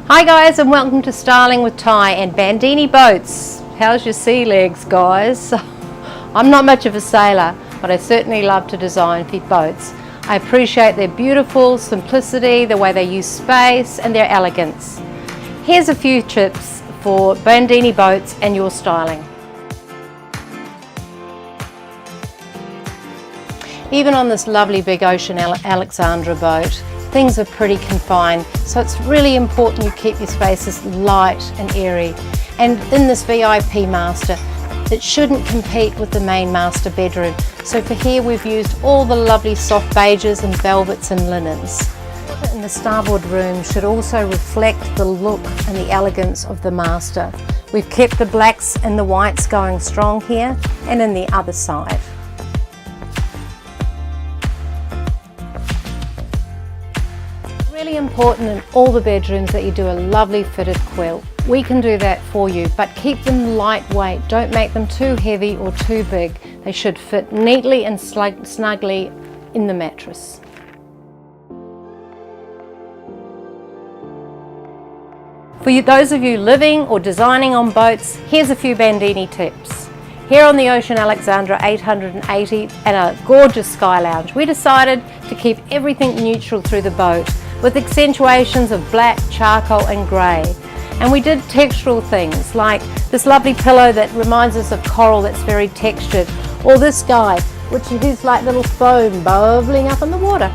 Hi guys, and welcome to Styling with Ty and Bandhini Boats. How's your sea legs, guys? I'm not much of a sailor, but I certainly love to design for boats. I appreciate their beautiful simplicity, the way they use space and their elegance. Here's a few tips for Bandhini Boats and your styling. Even on this lovely big Ocean Alexandra boat, things are pretty confined, so it's really important you keep your spaces light and airy. And in this VIP master, it shouldn't compete with the main master bedroom. So for here we've used all the lovely soft beiges and velvets and linens. And the starboard room should also reflect the look and the elegance of the master. We've kept the blacks and the whites going strong here and in the other side. Really important in all the bedrooms that you do a lovely fitted quilt. We can do that for you, but keep them lightweight. Don't make them too heavy or too big. They should fit neatly and snugly in the mattress. For those of you living or designing on boats, here's a few Bandhini tips. Here on the Ocean Alexandra 880 and a gorgeous Skylounge, we decided to keep everything neutral through the boat, with accentuations of black, charcoal and grey. And we did textural things like this lovely pillow that reminds us of coral that's very textured, or this guy which is like little foam bubbling up in the water.